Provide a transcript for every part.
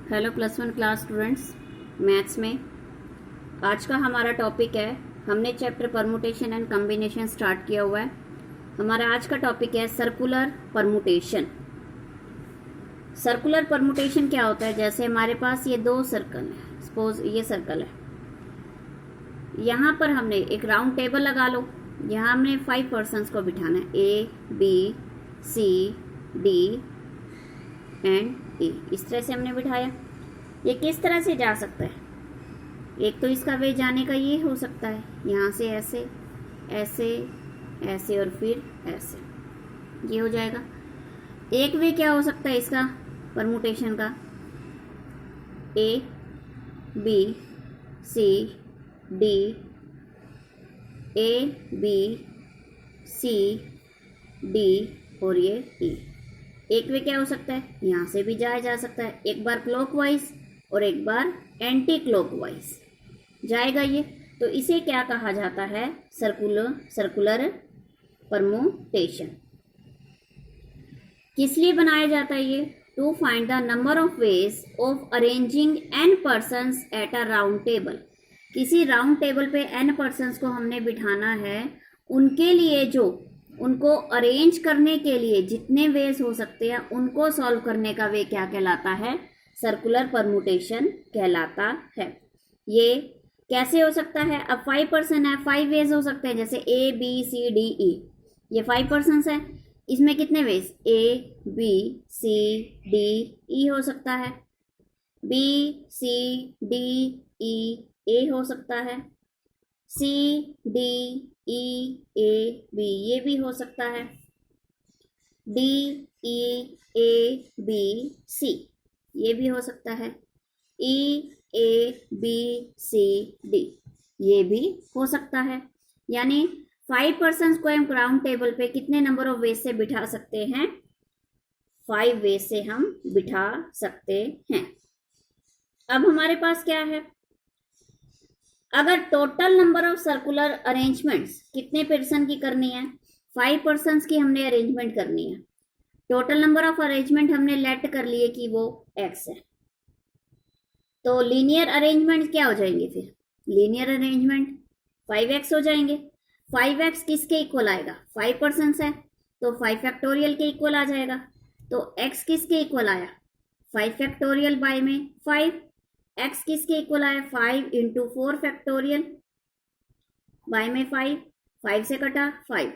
Hello +1 class students. Maths में आज का हमारा टॉपिक है, हमने chapter permutation and combination start किया हुआ है। हमारा आज का टॉपिक है सर्कुलर परमुटेशन। सर्कुलर परमुटेशन क्या होता है? जैसे हमारे पास ये दो सर्कल है, सपोज ये सर्कल है, यहाँ पर हमने एक राउंड टेबल लगा लो। यहाँ हमने 5 पर्सन्स को बिठाना है, A, B, C, D and E। इस तरह से हमने बिठाया। ये किस तरह से जा सकता है? एक तो इसका वे जाने का ये हो सकता है, यहाँ से ऐसे ऐसे ऐसे और फिर ऐसे, ये हो जाएगा। एक वे क्या हो सकता है इसका परमुटेशन का? A, B, C, D, A, B, C, D और ये E। एक वे क्या हो सकता है? यहाँ से भी जाया जा सकता है, एक बार क्लॉकवाइज और एक बार एंटी क्लॉकवाइज जाएगा ये। तो इसे क्या कहा जाता है? Circular permutation. किस लिए बनाया जाता है ये? To find the number of ways of arranging n persons at a round table. किसी राउंड टेबल पे n पर्सन्स को हमने बिठाना है, उनके लिए जो उनको अरेंज करने के लिए जितने वेज हो सकते हैं उनको सॉल्व करने का वे क्या कहलाता है? सर्कुलर परमुटेशन कहलाता है। ये कैसे हो सकता है? अब 5 पर्सन है, 5 वेज हो सकते हैं, जैसे A, B, C, D, E। ये 5 पर्सन है, इसमें कितने veg? A, B, C, D, E हो सकता है। B, C, D, E, A हो सकता है। C, D, E, A, B ये भी हो सकता है। D, E, A, B, C ये भी हो सकता है। E, A, B, C, D ये भी हो सकता है। यानी 5 पर्सन को हम राउंड टेबल पे कितने नंबर ऑफ वेज से बिठा सकते हैं? 5 वेज से हम बिठा सकते हैं। अब हमारे पास क्या है? अगर total number of circular arrangements कितने पर्सन की करनी है? 5 पर्सन की हमने अरेंजमेंट करनी है। टोटल नंबर ऑफ अरेंजमेंट हमने लेट कर लिए कि वो x है। तो लीनियर अरेंजमेंट क्या हो जाएंगे फिर? लीनियर अरेंजमेंट 5x हो जाएंगे। 5x किसके इक्वल आएगा? 5 पर्सन है तो 5 फैक्टोरियल के इक्वल आ जाएगा। तो x किसके इक्वल आया? 5 फैक्टोरियल बाय में 5। x किसके इक्वल आया? 5 इंटू 4 फैक्टोरियल बाय में 5। 5 से कटा 5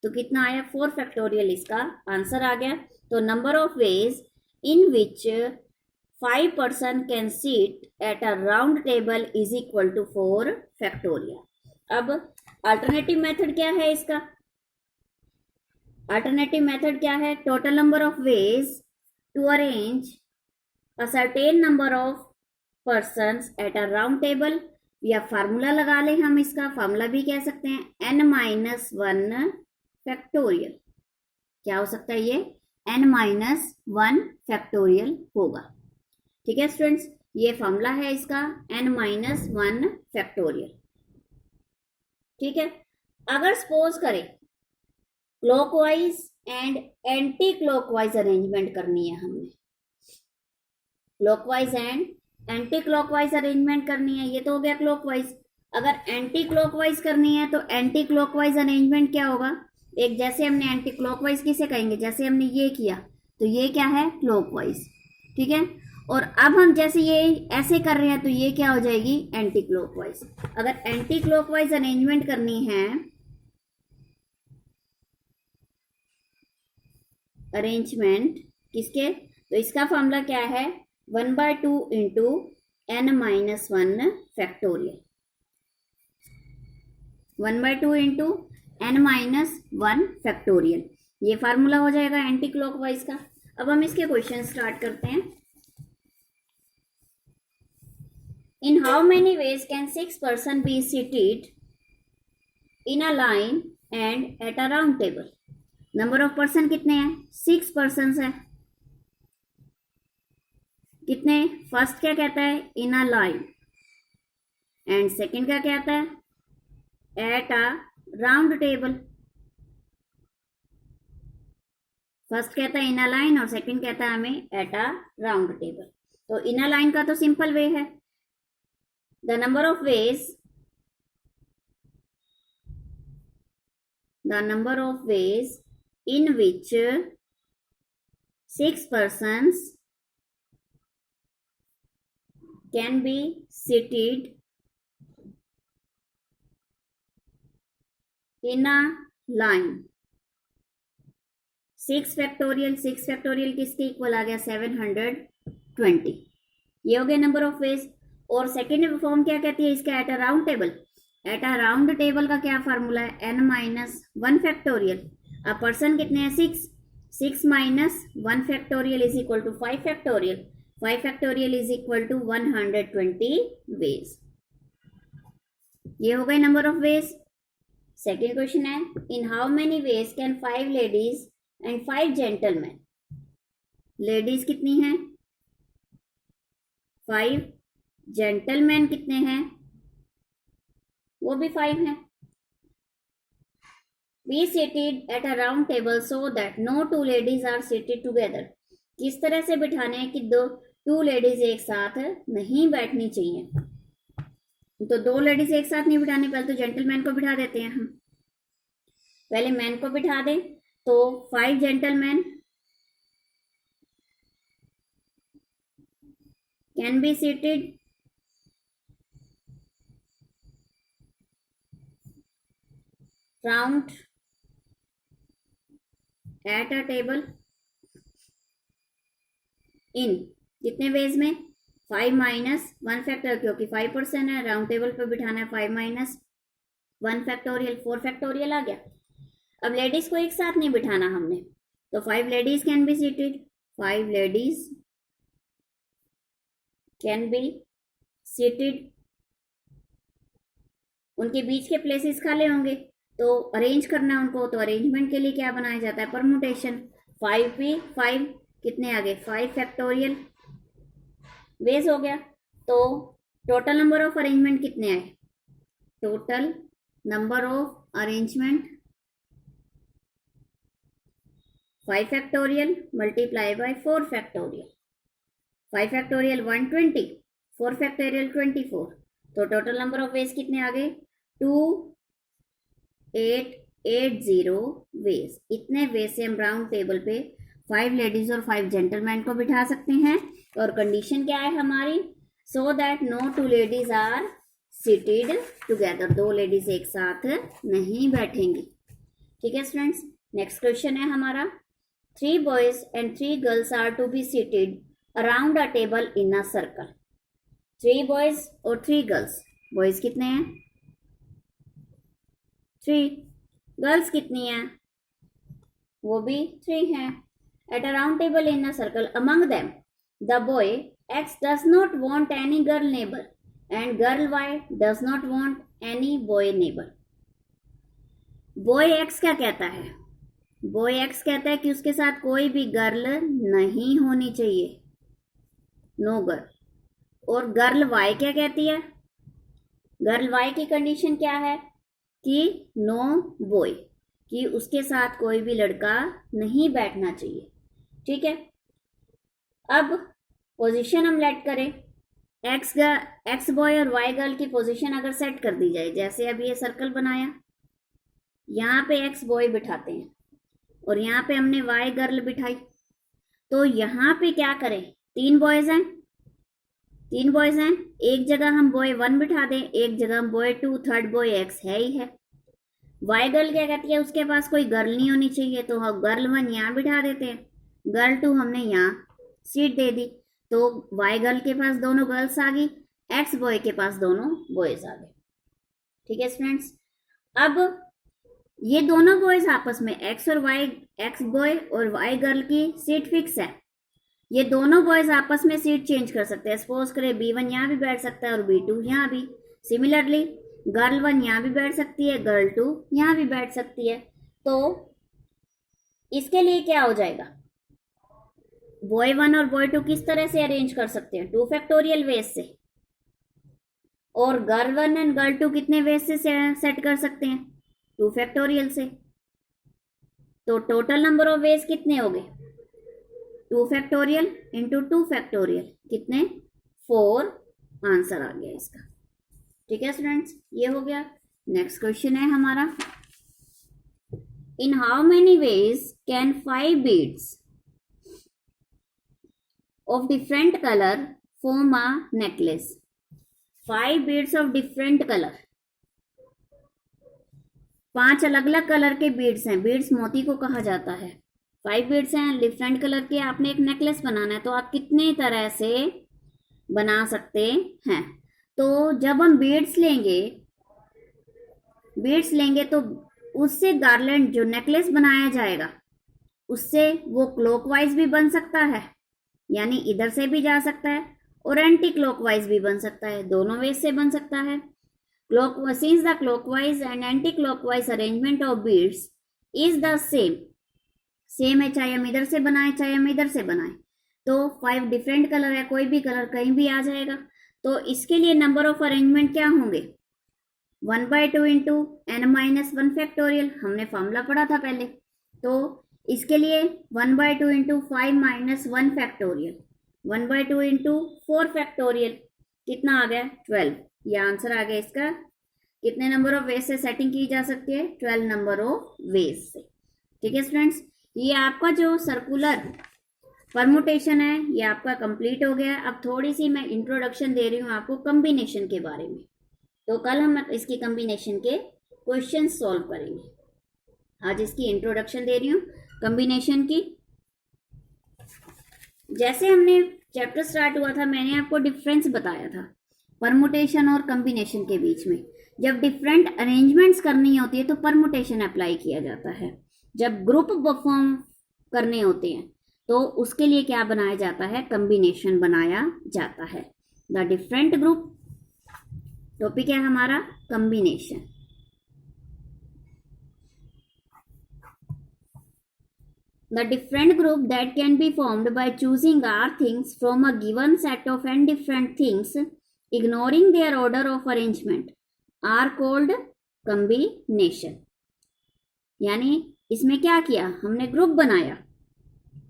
तो कितना आया? 4 फैक्टोरियल इसका आंसर आ गया। तो number of ways in which 5 person can seat at a round table is equal to 4 factorial. अब अल्टरनेटिव मेथड क्या है इसका? अल्टरनेटिव मेथड क्या है? Total number of ways to arrange a certain number of persons at a round table, या formula लगा ले हम इसका। फार्मूला भी कह सकते हैं n-1 फैक्टोरियल। क्या हो सकता है ये? n-1 फैक्टोरियल होगा। ठीक है स्टूडेंट्स, ये फार्मूला है इसका n-1 फैक्टोरियल। ठीक है, अगर सपोज करें clockwise and anti clockwise arrangement करनी है हमने, clockwise and anti clockwise arrangement करनी है, ये तो हो गया क्लॉकवाइज। अगर एंटी क्लॉकवाइज करनी है तो एंटी क्लॉकवाइज अरेंजमेंट क्या होगा? एक जैसे हमने एंटी क्लॉकवाइज किसे कहेंगे? जैसे हमने ये किया तो ये क्या है? क्लॉकवाइज। ठीक है, और अब हम जैसे ये ऐसे कर रहे हैं तो ये क्या हो जाएगी? Anti clockwise. अगर एंटी क्लॉकवाइज अरेंजमेंट करनी है, अरेंजमेंट किसके, तो इसका फॉर्मूला क्या है? 1/2 into n-1 factorial. 1/2 into n-1 factorial ये फार्मूला हो जाएगा एंटी क्लॉकवाइज का। अब हम इसके क्वेश्चन स्टार्ट करते हैं। इन how many ways can 6 person be seated in a line and eight a round table? Number of person कितने हैं? 6 पर्सन है। कितने? फर्स्ट क्या कहता है? इन अ लाइन, एंड सेकंड क्या कहता है? Eight a round table. First कहता है इन अ लाइन और सेकंड कहता है हमें एट अ राउंड टेबल। तो इनर लाइन का तो सिंपल वे है, the number of ways in which 6 persons can be seated in a line। 6 factorial, 6 factorial किसके इक्वल आ गया 720। ये हो गया नंबर ऑफ वेज। और सेकेंड फॉर्म क्या कहती है इसका, eight a round table. Eight a round table का क्या फार्मूला है, n-1 फैक्टोरियल। अब पर्सन कितने हैं 6, 6 minus 1 factorial is equal to 5 factorial, 5 factorial is equal to 120 ways. ये हो गए number of ways. Second question है, in how many ways can 5 ladies and 5 gentlemen. Ladies कितनी हैं 5, जेंटलमैन कितने हैं, वो भी 5 हैं। Be seated at a round table so that no 2 ladies are seated together. किस तरह से बिठाने हैं कि 2 लेडीज एक साथ नहीं बैठनी चाहिए। तो 2 लेडीज एक साथ नहीं बिठानी, पहले तो जेंटलमैन को बिठा देते हैं हम। पहले मैन को बिठा दें तो 5 gentleman can be seated round at a table इन कितने वेज में 5 माइनस 1 फैक्टोरियल, क्योंकि 5% है, राउंड टेबल पर बिठाना है 5 माइनस 1 फैक्टोरियल, 4 फैक्टोरियल आ गया। अब लेडीज को एक साथ नहीं बिठाना हमने, तो 5 ladies can be seated, 5 ladies can be seated. उनके बीच के प्लेसेस खाली होंगे तो अरेंज करना उनको, तो अरेंजमेंट के लिए क्या बनाया जाता है, परमुटेशन। 5 भी 5 कितने आ गए 5 फैक्टोरियल वेज हो गया। तो टोटल नंबर ऑफ अरेंजमेंट कितने आए, total number of arrangement 5 factorial multiply by 4 factorial. 5 factorial 120, 4 factorial 24, तो टोटल नंबर ऑफ वेज कितने आ गए 2880 वेज। इतने वेज से हम राउंड टेबल पे 5 लेडीज और 5 जेंटलमैन को बिठा सकते हैं। और कंडीशन क्या है हमारी, so that no 2 ladies are seated together, 2 ladies एक साथ नहीं बैठेंगी। ठीक है स्टूडेंट्स, नेक्स्ट क्वेश्चन है हमारा, 3 boys and 3 girls are to be seated around a table in a circle. 3 boys और 3 गर्ल्स, बॉयज कितने हैं 3, गर्ल्स कितनी हैं वो भी 3 हैं। Eight a round table in a circle among them the boy X does not want any girl neighbor and girl Y does not want any boy neighbor। Boy X क्या कहता है, बॉय X कहता है कि उसके साथ कोई भी गर्ल नहीं होनी चाहिए, नो गर्ल। और गर्ल Y क्या कहती है, गर्ल Y की कंडीशन क्या है कि नो बॉय, कि उसके साथ कोई भी लड़का नहीं बैठना चाहिए। ठीक है, अब पोजीशन हम लेट करें, एक्स बॉय और वाई गर्ल की पोजीशन अगर सेट कर दी जाए, जैसे अब ये सर्कल बनाया, यहाँ पे एक्स बॉय बिठाते हैं और यहाँ पे हमने वाई गर्ल बिठाई, तो यहाँ पे क्या करें, 3 बॉयज हैं, 3 बॉयज हैं, एक जगह हम बॉय 1 बिठा दें, एक जगह हम बॉय 2, थर्ड बॉय एक्स है ही है। वाई गर्ल क्या कहती है, उसके पास कोई गर्ल नहीं होनी चाहिए, तो हम गर्ल 1 यहाँ बिठा देते हैं, गर्ल 2 हमने यहाँ सीट दे दी, तो वाई गर्ल के पास दोनों गर्ल्स आ गई, एक्स बॉय के पास दोनों बॉयज आ गए। ठीक है स्टूडेंट्स, अब ये दोनों बॉयज आपस में एक्स बॉय और वाई गर्ल की सीट फिक्स है, ये दोनों बॉयज आपस में सीट चेंज कर सकते हैं। सपोज करें B1 यहाँ भी बैठ सकता है और B2 यहाँ भी, सिमिलरली गर्ल 1 यहाँ भी बैठ सकती है, गर्ल 2 यहाँ भी बैठ सकती है। तो इसके लिए क्या हो जाएगा, बॉय 1 और बॉय 2 किस तरह से अरेंज कर सकते हैं, 2 फैक्टोरियल वेज से, और गर्ल 1 एंड गर्ल 2 कितने वेज से सेट कर सकते हैं, 2 फैक्टोरियल से। तो टोटल नंबर ऑफ वेज कितने हो गए 2 फैक्टोरियल इंटू 2 फैक्टोरियल, कितने 4 आंसर आ गया इसका। ठीक है स्टूडेंट्स, ये हो गया। नेक्स्ट क्वेश्चन है हमारा, इन how many ways can 5 beads of different colour form a necklace? 5 beads of different colour, 5 अलग अलग कलर के बीड्स हैं, बीड्स मोती को कहा जाता है। 5 बीड्स हैं डिफरेंट कलर के, आपने एक नेकलेस बनाना है तो आप कितने तरह से बना सकते हैं? तो जब हम बीड्स लेंगे तो उससे गार्लैंड जो नेकलेस बनाया जाएगा उससे वो क्लॉकवाइज भी बन सकता है, यानी इधर से भी जा सकता है, और एंटी क्लॉकवाइज भी बन सकता है, दोनों वे से बन सकता है। Since the clockwise and anti-clockwise arrangement of beads is the same है, चाहे हम इधर से बनाए चाहे हम इधर से बनाए, तो 5 डिफरेंट कलर है, कोई भी कलर कहीं भी आ जाएगा। तो इसके लिए नंबर ऑफ अरेंजमेंट क्या होंगे? 1/2 इंटू n-1 फैक्टोरियल, हमने फॉर्मूला पढ़ा था पहले। तो इसके लिए 1/2 इंटू 5-1 फैक्टोरियल, 1/2 इंटू 4 फैक्टोरियल, कितना आ गया 12। ये आंसर आ गया इसका। कितने नंबर ऑफ वेज से सेटिंग की जा सकती है? 12 नंबर ऑफ वेज से। ठीक है स्टूडेंट्स, ये आपका जो सर्कुलर परमुटेशन है ये आपका कंप्लीट हो गया। अब थोड़ी सी मैं इंट्रोडक्शन दे रही हूँ आपको कम्बिनेशन के बारे में, तो कल हम इसकी कम्बिनेशन के क्वेश्चन सॉल्व करेंगे। आज इसकी इंट्रोडक्शन दे रही हूँ कम्बिनेशन की। जैसे हमने चैप्टर स्टार्ट हुआ था मैंने आपको डिफरेंस बताया था परमुटेशन और कम्बिनेशन के बीच में। जब डिफरेंट अरेंजमेंट्स करनी होती है तो परमुटेशन अप्लाई किया जाता है, जब ग्रुप फॉर्म करने होते हैं तो उसके लिए क्या बनाया जाता है? कम्बिनेशन बनाया जाता है। द डिफरेंट ग्रुप, टॉपिक है हमारा combination. The different group that can be formed by choosing r things from a given set of n different things, ignoring their order of arrangement, are called combination। यानी इसमें क्या किया हमने? Group बनाया,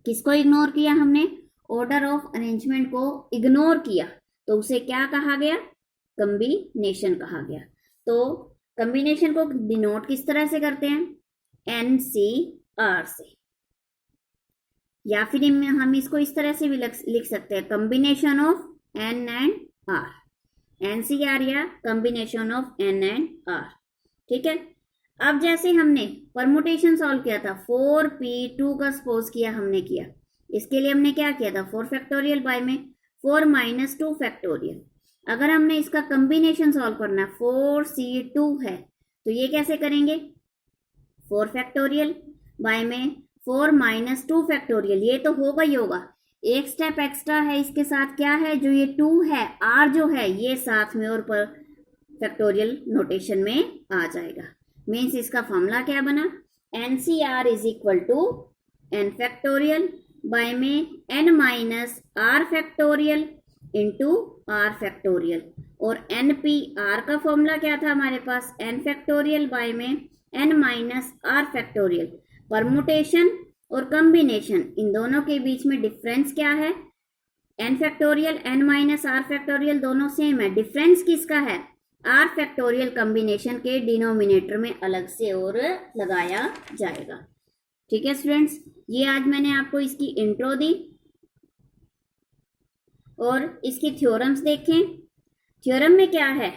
किसको ignore किया हमने? ऑर्डर ऑफ अरेंजमेंट को इग्नोर किया, तो उसे क्या कहा गया? कम्बिनेशन कहा गया। तो कम्बिनेशन को डिनोट किस तरह से करते हैं? NCR से, या फिर हम इसको इस तरह से भी लिख सकते हैं, combination of N and R, NCR या combination of N and R। ठीक है, अब जैसे हमने परमुटेशन सॉल्व किया था 4p2 का सपोज किया हमने किया, इसके लिए हमने क्या किया था? 4 फैक्टोरियल बाय में 4 - 2 फैक्टोरियल। अगर हमने इसका कम्बिनेशन सॉल्व करना है 4c2 है तो ये कैसे करेंगे? 4 फैक्टोरियल बाय में 4 - 2 फैक्टोरियल, ये तो होगा ही होगा। एक स्टेप एक्स्ट्रा है इसके साथ, क्या है? जो ये 2 है, R जो है ये साथ में और पर फैक्टोरियल नोटेशन में आ जाएगा। मीन्स इसका फॉर्मूला क्या बना? NCR is equal to n factorial by में n - R factorial into R factorial, और NPR का फॉर्मूला क्या था हमारे पास? n फैक्टोरियल बाय में n - R फैक्टोरियल। परमुटेशन और कम्बिनेशन इन दोनों के बीच में डिफरेंस क्या है? n factorial n - R factorial दोनों सेम है, डिफरेंस किसका है? R फैक्टोरियल कम्बिनेशन के डिनोमिनेटर में अलग से और लगाया जाएगा। ठीक है स्टूडेंट्स, ये आज मैंने आपको इसकी इंट्रो दी और इसकी थ्योरम्स देखें। थ्योरम में क्या है?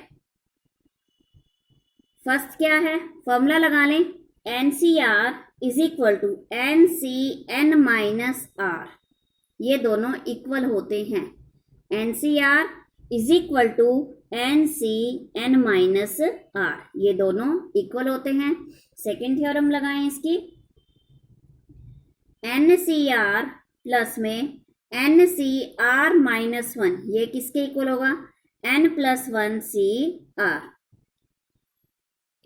फर्स्ट क्या है? फॉर्मूला लगा लें, NCR is equal to NCN - R, ये दोनों इक्वल होते हैं। NCR is equal to NCN - R, ये दोनों इक्वल होते हैं। सेकेंड थ्योरम लगाएं इसकी, NCR प्लस में NCR - 1, ये किसके इक्वल होगा? N+1 CR।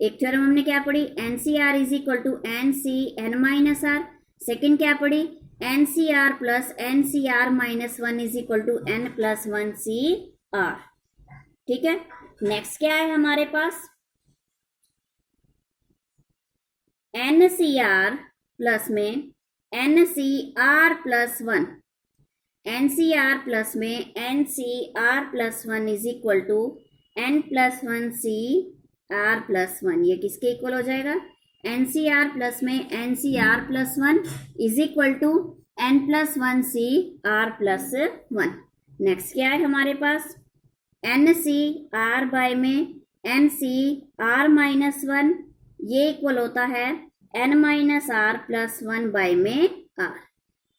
एक थ्योरम हमने क्या पढ़ी? NCR is equal to NCN - R। Second क्या पढ़ी? NCR plus NCR - 1 is equal to N+1 CR। ठीक है, नेक्स्ट क्या है हमारे पास? NCR प्लस में NCR+1 N C R plus में N C R plus one is equal to N plus one C R plus one, ये किसके इक्वल हो जाएगा? एन सी आर प्लस में N C R plus one is equal to N plus one C R plus one. Next क्या है हमारे पास? एन सी आर बाय में N C R minus one, ये इक्वल होता है N minus R plus one by में R.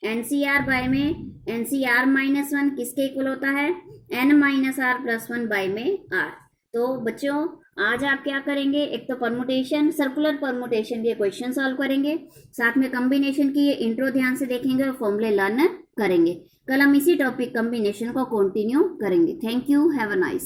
N C R by में N C R minus one किसके इक्वल होता है? N minus R plus one by में आर। तो बच्चों आज आप क्या करेंगे? एक तो परमुटेशन, सर्कुलर परमुटेशन के क्वेश्चन सॉल्व करेंगे, साथ में कॉम्बिनेशन की ये इंट्रो ध्यान से देखेंगे और फॉर्मूले लर्न करेंगे। कल हम इसी टॉपिक कॉम्बिनेशन को कंटिन्यू करेंगे। Thank you, have a nice.